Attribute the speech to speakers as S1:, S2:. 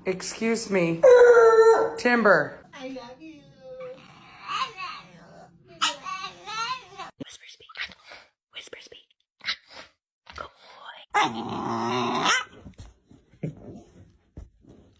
S1: Excuse me. Timber.
S2: I love you. Whisper speak. Whisper speak. Good boy.